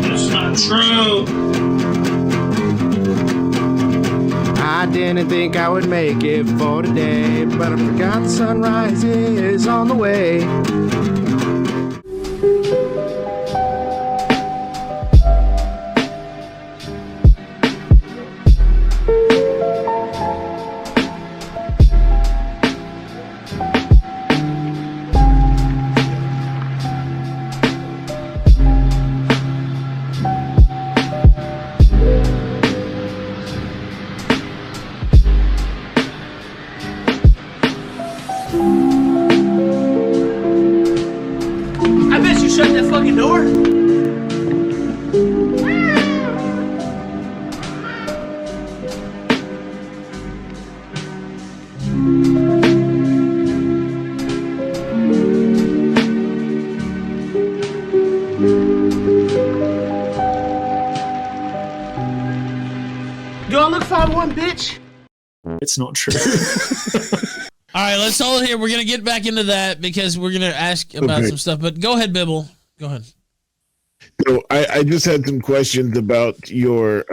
That's not true. I didn't think I would make it for today, but I forgot the sunrise is on the way. Shut that fucking door. Do I look 5'1", bitch? It's not true. All right, let's hold it here. We're going to get back into that because we're going to ask about some stuff. But go ahead, Bibble. Go ahead. So I just had some questions about your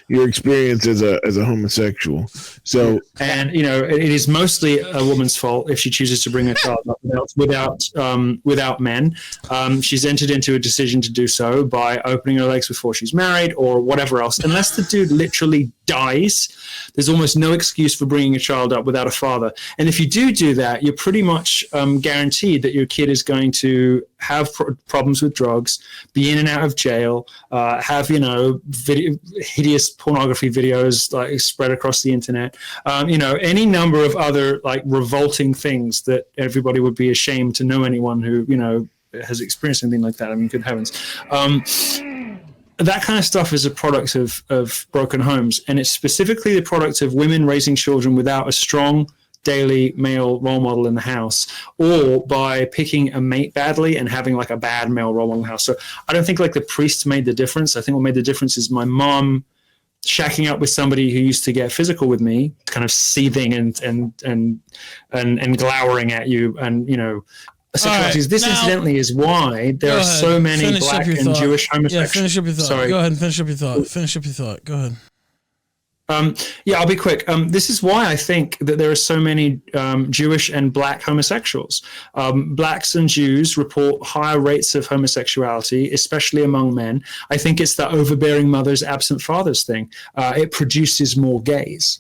experience as a homosexual. So, and it is mostly a woman's fault if she chooses to bring a child up without men. She's entered into a decision to do so by opening her legs before she's married or whatever else. Unless the dude literally dies, there's almost no excuse for bringing a child up without a father. And if you do that, you're pretty much guaranteed that your kid is going to have problems with drugs, be in and out of jail, have hideous pornography videos like spread across the internet, any number of other like revolting things that everybody would be ashamed to know anyone who has experienced something like that. I mean, good heavens. That kind of stuff is a product of broken homes, and it's specifically the product of women raising children without a strong daily male role model in the house, or by picking a mate badly and having like a bad male role model in the house. So I don't think like the priest made the difference. I think what made the difference is my mom shacking up with somebody who used to get physical with me, kind of seething and glowering at you, and sexuality. Right, this incidentally is why there are so many black and Jewish homosexuals. Yeah, finish up your thought. Sorry. Go ahead and finish up your thought. Go ahead. I'll be quick. This is why I think that there are so many Jewish and black homosexuals. Blacks and Jews report higher rates of homosexuality, especially among men. I think it's the overbearing mothers, absent fathers thing. It produces more gays.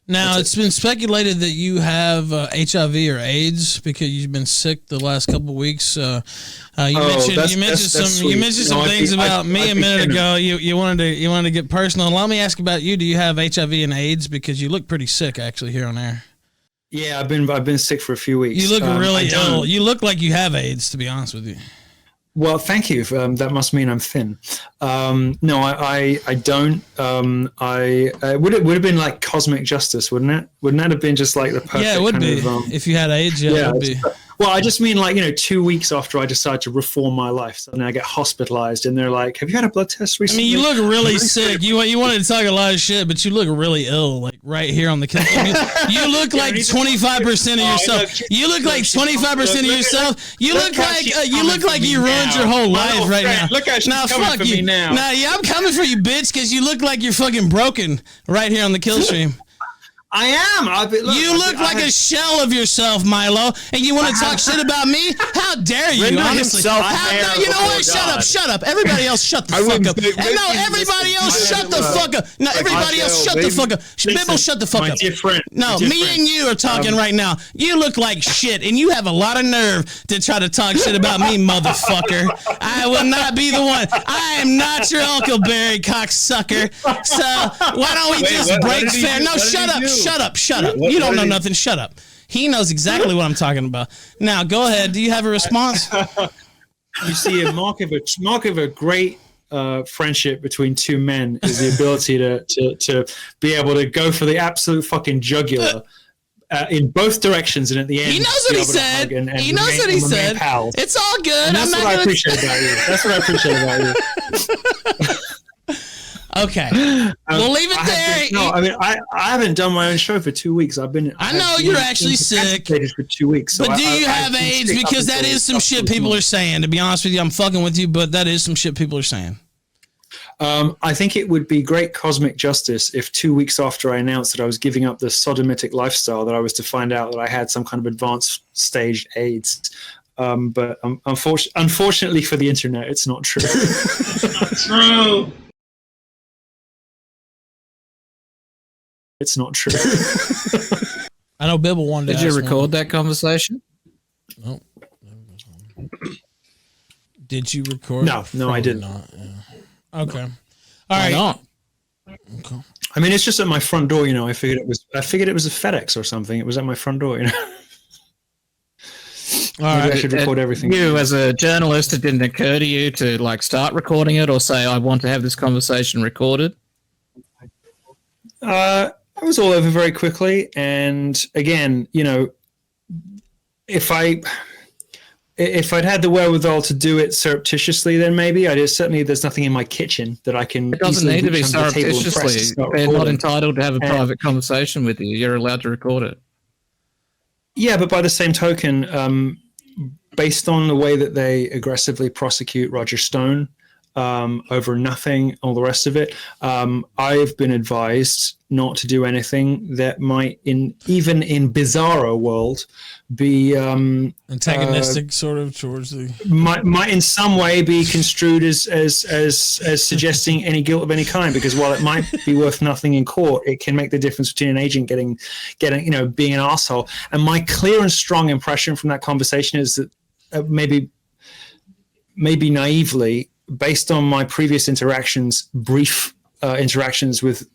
Now, it's been speculated that you have HIV or AIDS because you've been sick the last couple of weeks. You mentioned some things about me a minute ago. You wanted to get personal. Let me ask about you. Do you have HIV and AIDS? Because you look pretty sick, actually, here on air. Yeah, I've been sick for a few weeks. You look really ill. You look like you have AIDS, to be honest with you. Well, thank you. That must mean I'm thin. No, I don't. It would have been like cosmic justice, wouldn't it? Wouldn't that have been just like the perfect? Yeah, it would be. If you had AIDS, it would be. Well, I just mean like 2 weeks after I decide to reform my life, suddenly I get hospitalized, and they're like, "Have you had a blood test recently?" I mean, you look really sick. You wanted to talk a lot of shit, but you look really ill, like right here on the camera. You look like 25% of yourself. You look like 25% of yourself. You look like you ruined your whole life right now. Look how she's coming for me now. Nah, yeah, I'm coming for you, bitch, because you look like you're fucking broken right here on the Killstream. I am. You look like a shell of yourself, Milo, and you want to talk shit about me? How dare you, honestly? You know what? Shut up. Everybody else shut the fuck up. Everybody else shut the fuck up. No, everybody else shut the fuck up. Bibble, shut the fuck up. No, me and you are talking right now. You look like shit, and you have a lot of nerve to try to talk shit about me, motherfucker. I will not be the one. I am not your Uncle Barry, cocksucker. So why don't we just break fair? No, shut up. Shut up. You don't know nothing. Shut up. He knows exactly what I'm talking about. Now, go ahead. Do you have a response? You see, a mark of a great friendship between two men is the ability to be able to go for the absolute fucking jugular in both directions, and at the end, he knows what he said. He knows what he said. It's all good. And that's what I appreciate about you. Okay, we'll leave it there. I haven't done my own show for 2 weeks. I know you're actually sick for 2 weeks. But do you have AIDS? Because that is some shit people are saying. To be honest with you, I'm fucking with you, but that is some shit people are saying. I think it would be great cosmic justice if 2 weeks after I announced that I was giving up the sodomitic lifestyle, that I was to find out that I had some kind of advanced stage AIDS. But unfortunately for the internet, it's not true. It's not true. It's not true. I know Bibble wanted to Did you record that conversation? No. Did you record? No, I didn't. Not, yeah. Okay. All right. Not? Okay. I mean, it's just at my front door. I figured it was a FedEx or something. It was at my front door. All right. I should record everything. You, as a journalist, it didn't occur to you to start recording it or say, "I want to have this conversation recorded." I was all over very quickly, and again, if I'd had the wherewithal to do it surreptitiously, then maybe certainly there's nothing in my kitchen that I can. It doesn't need to be surreptitiously. They're not entitled to have a private conversation with you. You're allowed to record it. Yeah, but by the same token, based on the way that they aggressively prosecute Roger Stone over nothing, all the rest of it, I've been advised not to do anything that might, even in bizarro world, be antagonistic, sort of towards the might in some way be construed as suggesting any guilt of any kind. Because while it might be worth nothing in court, it can make the difference between an agent getting being an asshole. And my clear and strong impression from that conversation is that maybe naively, based on my previous brief interactions with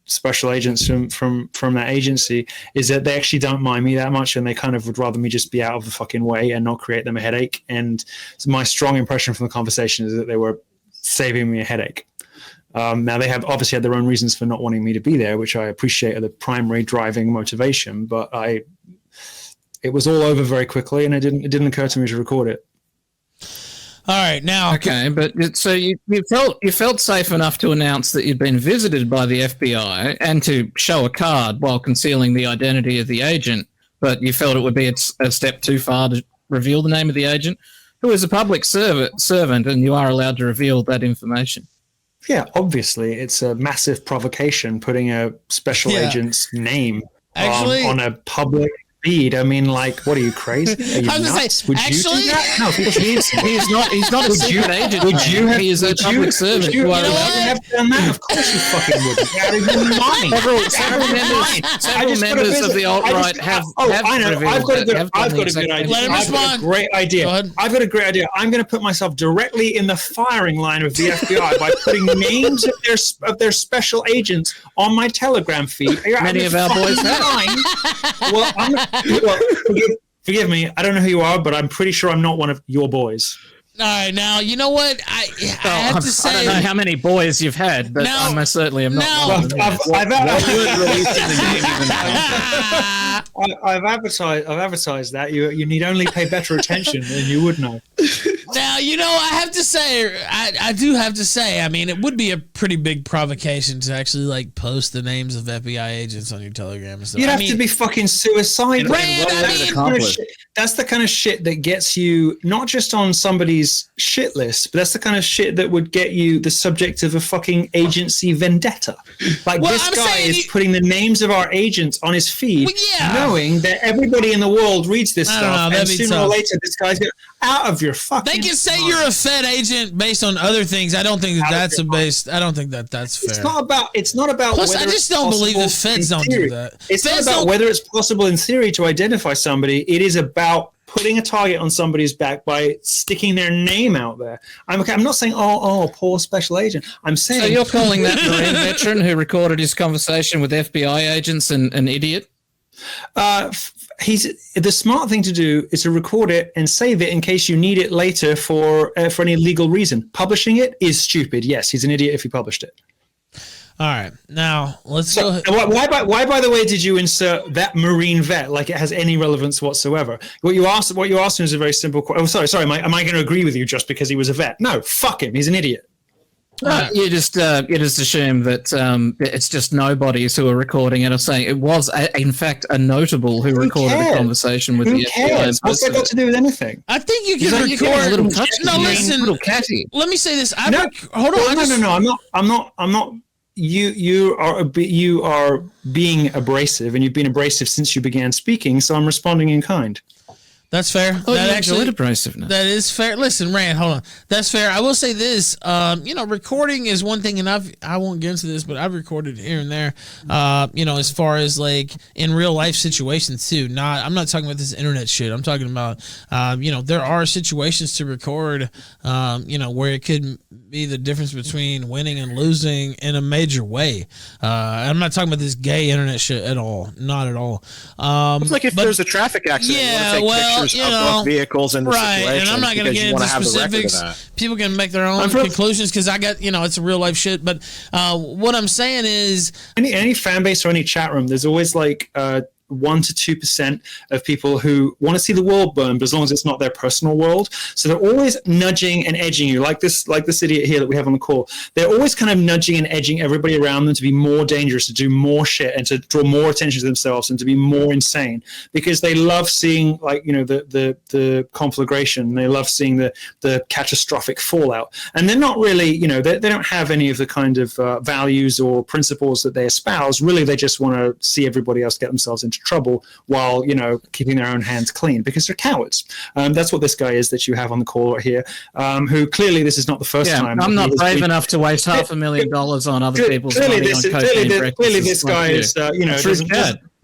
special agents from that agency, is that they actually don't mind me that much, and they kind of would rather me just be out of the fucking way and not create them a headache. And my strong impression from the conversation is that they were saving me a headache. Now, they have obviously had their own reasons for not wanting me to be there, which I appreciate are the primary driving motivation, but it was all over very quickly, and it didn't occur to me to record it. All right, now. Okay, but so you felt safe enough to announce that you'd been visited by the FBI and to show a card while concealing the identity of the agent, but you felt it would be a step too far to reveal the name of the agent, who is a public servant, and you are allowed to reveal that information. Yeah, obviously, it's a massive provocation putting a special agent's name on a public feed. I mean, what are you, crazy? Are you nuts? Would you do that? No, he's not a secret agent. Would you have? He is a public servant. You have done that? Of course you fucking would. Out of your mind. Several members of the alt-right have I've got a good idea. Let him respond. I've got a great idea. I've got a great idea. I'm going to put myself directly in the firing line of the FBI by putting names of their special agents on my Telegram feed. Many of our boys have. Well, forgive me. I don't know who you are, but I'm pretty sure I'm not one of your boys. All right, now you know what I have to say. I don't know how many boys you've had, but I most certainly am not. I've advertised that you need only pay better attention, and you would know. Now I have to say, I do have to say, I mean, it would be a pretty big provocation to actually post the names of FBI agents on your Telegram and stuff. You'd have to be fucking suicidal. That's the kind of shit that gets you not just on somebody's shit list, but that's the kind of shit that would get you the subject of a fucking agency vendetta. This guy is putting the names of our agents on his feed, knowing that everybody in the world reads this stuff, and sooner or later this guy's going out of your fucking. They can say you're a Fed agent based on other things. I don't think that's I don't think that's fair. It's not about. Plus, I just don't believe the Feds don't do that. It's not about whether it's possible in theory to identify somebody. It is about putting a target on somebody's back by sticking their name out there. I'm not saying, poor special agent. I'm saying. So you're calling that Marine veteran who recorded his conversation with FBI agents an idiot? The smart thing to do is to record it and save it in case you need it later for any legal reason. Publishing it is stupid. Yes, he's an idiot if he published it. All right, now let's go. Why, by the way, did you insert that Marine vet like it has any relevance whatsoever? What you asked is a very simple question. Oh, sorry. Am I going to agree with you just because he was a vet? No, fuck him. He's an idiot. You just assume that it's just nobodies who are recording it or saying it was, in fact, a notable who recorded a conversation with the FBI. What's that got to do with anything? I think you can record. Listen. Let me say this. Hold on. No. I'm not. You are being abrasive, and you've been abrasive since you began speaking. So I'm responding in kind. That's fair. Abrasiveness. That is fair. Listen, Rand, hold on. That's fair. I will say this. Recording is one thing, and I won't get into this, but I've recorded here and there. As far as like in real life situations too. I'm not talking about this internet shit. I'm talking about, there are situations to record, where it could be the difference between winning and losing in a major way. I'm not talking about this gay internet shit at all. Not at all. It's like if there's a traffic accident, you want to take pictures of vehicles in the situation. And I'm not going to get into specifics. People can make their own conclusions because I got, it's a real life shit. But what I'm saying is, any fan base or any chat room, there's always like 1 to 2% of people who want to see the world burn, but as long as it's not their personal world. So they're always nudging and edging you, like this idiot here that we have on the call. They're always kind of nudging and edging everybody around them to be more dangerous, to do more shit, and to draw more attention to themselves and to be more insane, because they love seeing the conflagration. They love seeing the catastrophic fallout, and they're not really, they don't have any of the kind of values or principles that they espouse. Really, they just want to see everybody else get themselves into trouble while keeping their own hands clean, because they're cowards. That's what this guy is that you have on the call right here, who clearly this is not the first time. I'm not brave enough to waste $500,000 on other people's money on cocaine. Clearly this guy is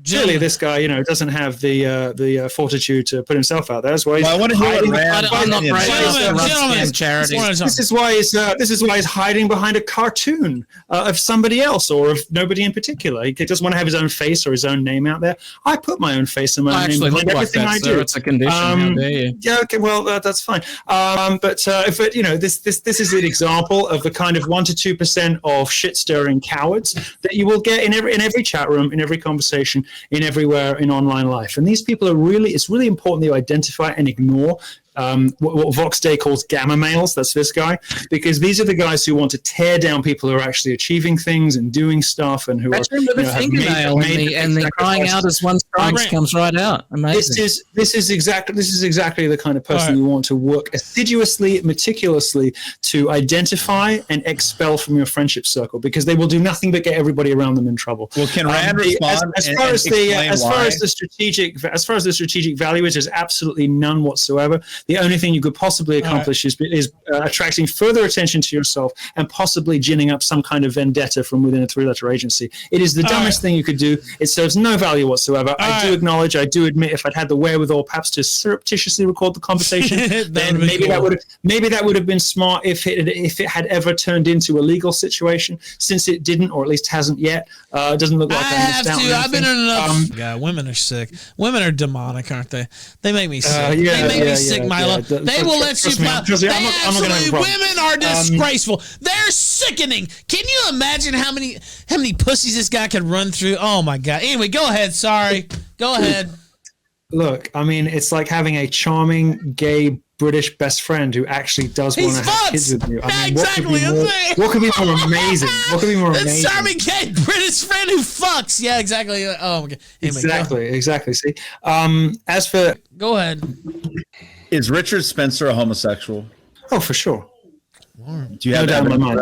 Clearly, this guy, doesn't have the fortitude to put himself out there. That's why he's hiding. This is why he's hiding behind a cartoon of somebody else or of nobody in particular. He doesn't want to have his own face or his own name out there. I put my own face and my name behind everything I do. It's a condition. How dare you? Yeah. Okay. Well, that's fine. This is an example of the kind of 1 to 2% of shit stirring cowards that you will get in every chat room, in every conversation, in everywhere in online life. And these people it's really important that you identify and ignore what Vox Day calls gamma males. That's this guy, because these are the guys who want to tear down people who are actually achieving things and doing stuff, and who are and the crying out as one strikes comes right out. Amazing. This is exactly the kind of person you want to work assiduously, meticulously to identify and expel from your friendship circle, because they will do nothing but get everybody around them in trouble. Well, can Rand respond? As far as the strategic value is, there's absolutely none whatsoever. The only thing you could possibly accomplish is attracting further attention to yourself and possibly ginning up some kind of vendetta from within a 3-letter agency. It is the dumbest thing you could do. It serves no value whatsoever. I do admit, if I'd had the wherewithal perhaps to surreptitiously record the conversation, then maybe that would have been smart if it had ever turned into a legal situation. Since it didn't, or at least hasn't yet, it doesn't look like I have to. I've been in enough. Women are sick. Women are demonic, aren't they? They make me sick. They make me sick, Milo. They will let you plow. Women are disgraceful. They're sickening. Can you imagine how many pussies this guy could run through? Oh my God. Anyway, go ahead. Sorry. Go ahead. Look, I mean, it's like having a charming gay British best friend who actually does want to have kids with you. I mean, what could be more amazing? What could be more amazing? A charming gay British friend who fucks. Yeah, exactly. Oh my God. Anyway, exactly. See, as for go ahead. Is Richard Spencer a homosexual? Oh, for sure. Do you have doubt in my mind?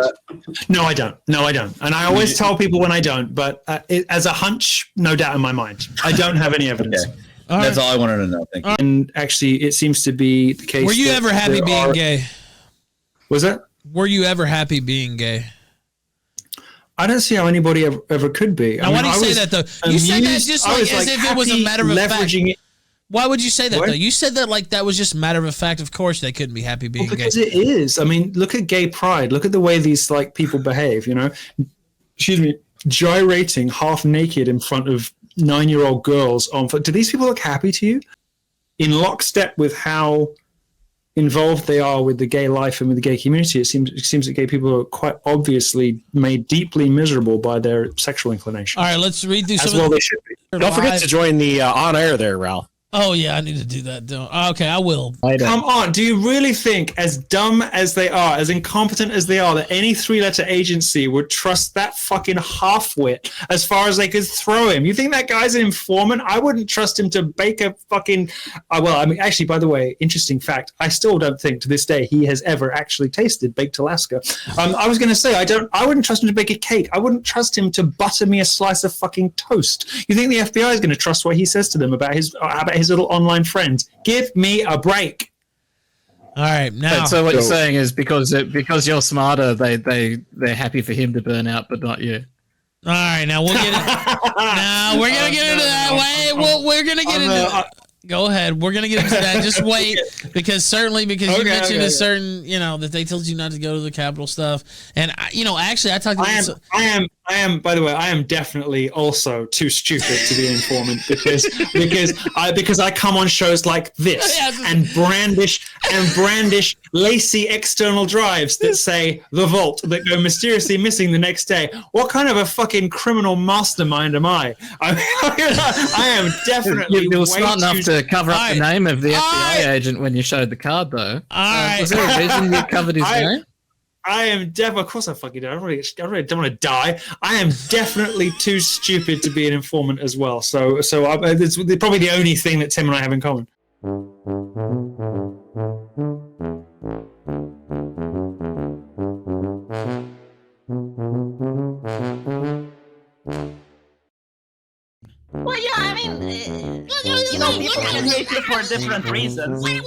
No, I don't. And I always tell people when I don't, but as a hunch, no doubt in my mind. I don't have any evidence. Okay. That's all I wanted to know. Thank you. And actually, it seems to be the case. Were you ever happy being gay? Was that? Were you ever happy being gay? I don't see how anybody ever could be. Now, why do you say that, though? You said that just like as if it was a matter of fact. Why would you say that, though? You said that like that was just a matter of fact. Of course, they couldn't be happy being gay. Because it is. I mean, look at gay pride. Look at the way these people behave, Excuse me, gyrating half naked in front of 9-year-old girls. Do these people look happy to you? In lockstep with how involved they are with the gay life and with the gay community, it seems that gay people are quite obviously made deeply miserable by their sexual inclination. All right, let's read through some. As well, they should be. Don't forget to join the on air there, Ralph. Oh yeah, I need to do that. Okay, I will. Come on, do you really think, as dumb as they are, as incompetent as they are, that any three-letter agency would trust that fucking half-wit as far as they could throw him? You think that guy's an informant? I wouldn't trust him to bake a fucking... well, I mean, actually, by the way, interesting fact, I still don't think to this day he has ever actually tasted baked Alaska. I was going to say, I wouldn't trust him to bake a cake. I wouldn't trust him to butter me a slice of fucking toast. You think the FBI is going to trust what he says to them about his little online friends? Give me a break. All right, now. So what you're saying is because you're smarter, they're happy for him to burn out, but not you. All right, now we'll get it. Now we're gonna get into that. Wait, we're gonna get into. Go ahead. We're gonna get into that. Just wait, because you mentioned a certain, that they told you not to go to the Capitol stuff, and actually, I talked to. I am. By the way, I am definitely also too stupid to be an informant because I come on shows like this and brandish lacy external drives that say the vault that go mysteriously missing the next day. What kind of a fucking criminal mastermind am I? I am definitely. You were smart enough to cover up the name of the FBI agent when you showed the card, though. Was there a reason you covered his name? I am definitely, of course I fucking do. I really don't want to die. I am definitely too stupid to be an informant as well. So it's probably the only thing that Tim and I have in common. Well, yeah, I mean, people can hate you for different reasons. What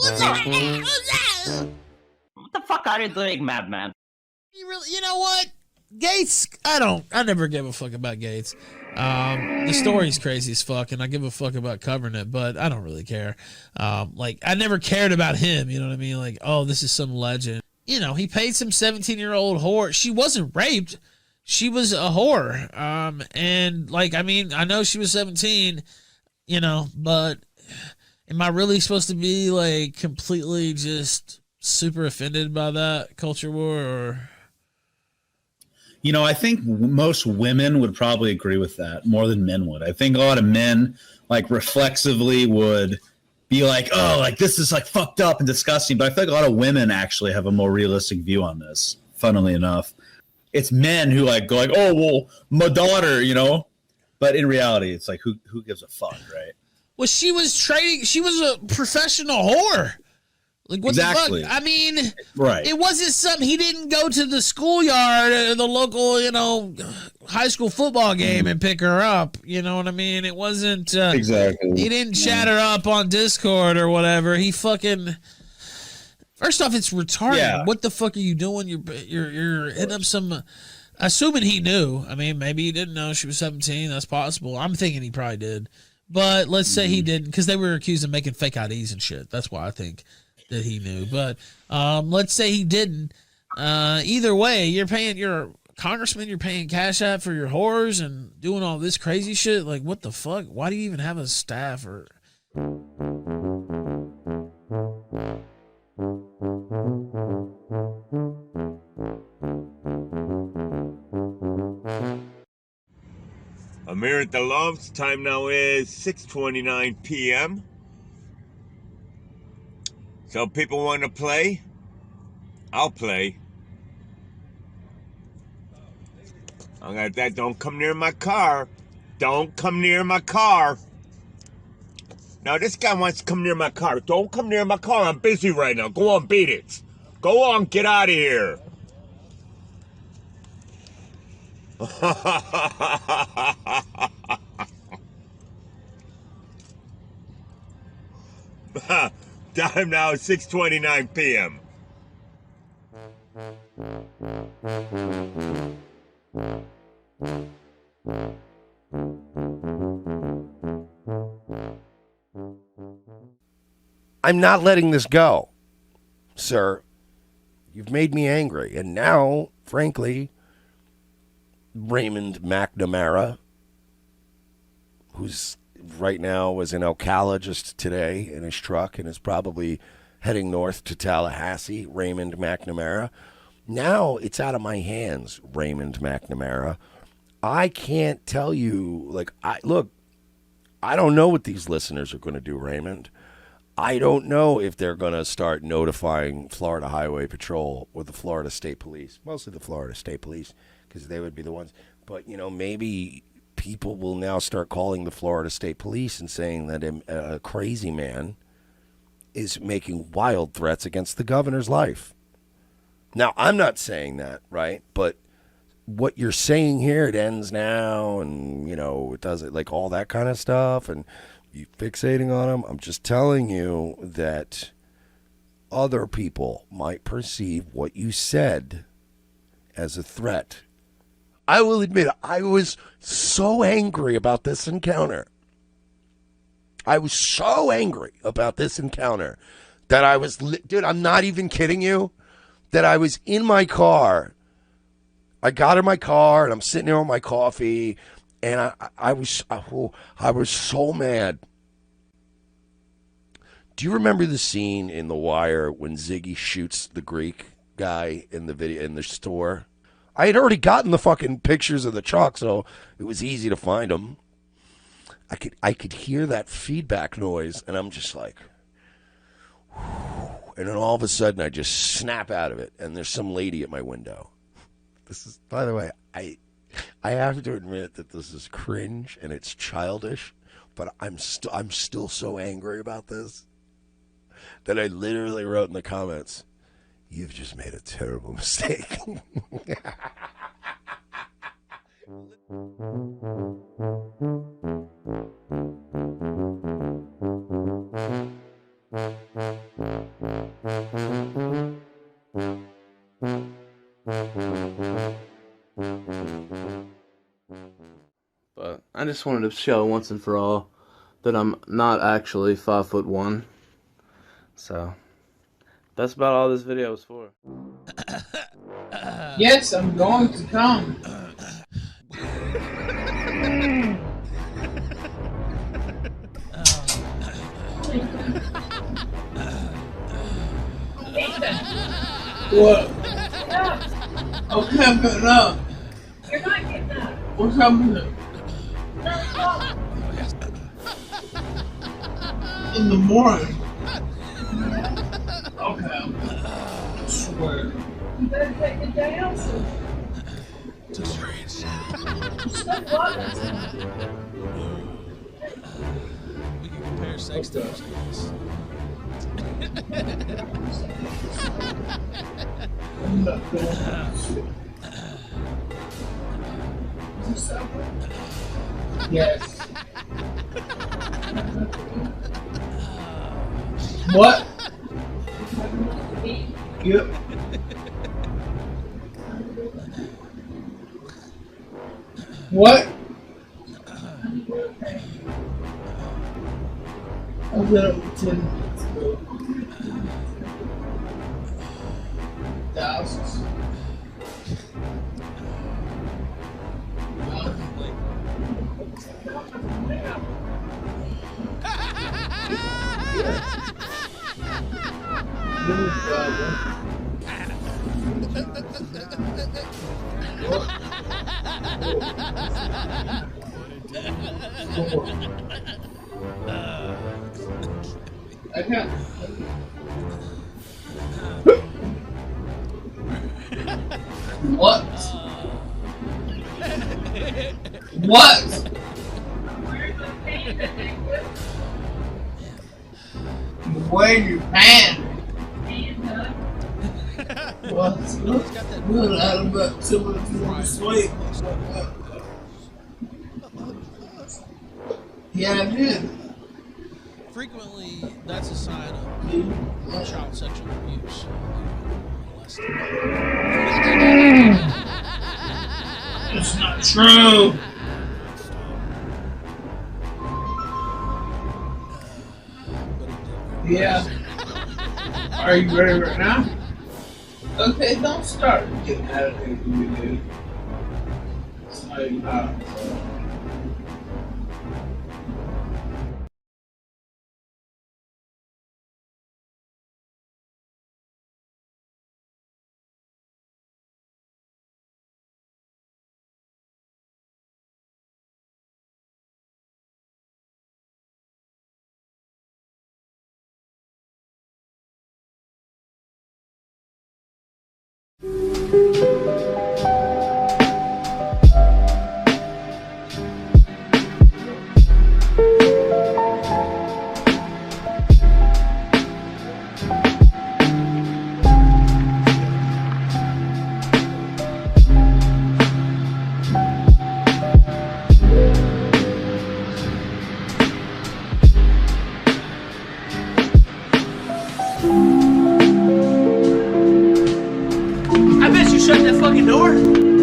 the fuck are you doing, madman? You know what? Gates, I never gave a fuck about Gates. The story's crazy as fuck, and I give a fuck about covering it, but I don't really care. I never cared about him, you know what I mean? Like, oh, this is some legend. He paid some 17-year-old whore. She wasn't raped. She was a whore. I know she was 17, but am I really supposed to be, completely just super offended by that culture war, or... I think most women would probably agree with that more than men would. I think a lot of men, reflexively would be like, oh, this is, fucked up and disgusting. But I feel like a lot of women actually have a more realistic view on this, funnily enough. It's men who, go oh, well, my daughter, But in reality, it's who gives a fuck, right? Well, she was a professional whore. What exactly. the fuck? I mean, right. It wasn't something. He didn't go to the schoolyard or the local, high school football game and pick her up. You know what I mean? It wasn't exactly. He didn't chat her up on Discord or whatever. He fucking. First off, it's retarded. Yeah. What the fuck are you doing? You're hitting up some. Assuming he knew. I mean, maybe he didn't know she was 17. That's possible. I'm thinking he probably did, but let's say he didn't, because they were accused of making fake IDs and shit. That's why I think that he knew. But let's say he didn't. Either way, you're a congressman, you're paying Cash App for your whores and doing all this crazy shit. What the fuck? Why do you even have a staff? Or I'm here at the Loves. Time now is 6:29 p.m. So people want to play? I'll play. I got that. Don't come near my car. Don't come near my car. Now this guy wants to come near my car. Don't come near my car. I'm busy right now. Go on, beat it. Go on, get out of here. Time now is 6:29 p.m. I'm not letting this go, sir. You've made me angry. And now, frankly, Raymond McNamara, who's right now was in Ocala just today in his truck and is probably heading north to Tallahassee, Raymond McNamara. Now it's out of my hands, Raymond McNamara. I can't tell you, look, I don't know what these listeners are going to do, Raymond. I don't know if they're going to start notifying Florida Highway Patrol or the Florida State Police, mostly the Florida State Police, because they would be the ones. But, maybe people will now start calling the Florida State Police and saying that a crazy man is making wild threats against the governor's life. Now, I'm not saying that, right? But what you're saying here, it ends now, and, it does it, like all that kind of stuff, and you fixating on him. I'm just telling you that other people might perceive what you said as a threat. I will admit, I was so angry about this encounter. I was so angry about this encounter that I was, dude, I'm not even kidding you, that I was in my car. I got in my car and I'm sitting there with my coffee, and I was so mad. Do you remember the scene in The Wire when Ziggy shoots the Greek guy in the video in the store? I had already gotten the fucking pictures of the truck, so it was easy to find them. I could hear that feedback noise, and I'm just like, whew. And then all of a sudden I just snap out of it, and there's some lady at my window. This is, by the way, I have to admit that this is cringe and it's childish, but I'm still so angry about this that I literally wrote in the comments, "You've just made a terrible mistake." But I just wanted to show once and for all that I'm not actually 5'1". So that's about all this video was for. Yes, I'm going to come. What? Okay, I'm getting up. You're not getting up. What's happening? In the morning. Okay. I swear. You better take it down. We can compare sex tapes. I'm not doing that shit. Yes. What? Yep. What? I got up 10 minutes ago. Thousands. Okay. What? What? You're wearing your pants. Well, it's good. I had about 2 minutes more sleep. Yeah, I did. Frequently, that's a sign of child sexual abuse. It's not true. Yeah. Are you ready right now? Okay, don't start getting attitude with me, dude. It's not even hot. you shut that fucking door?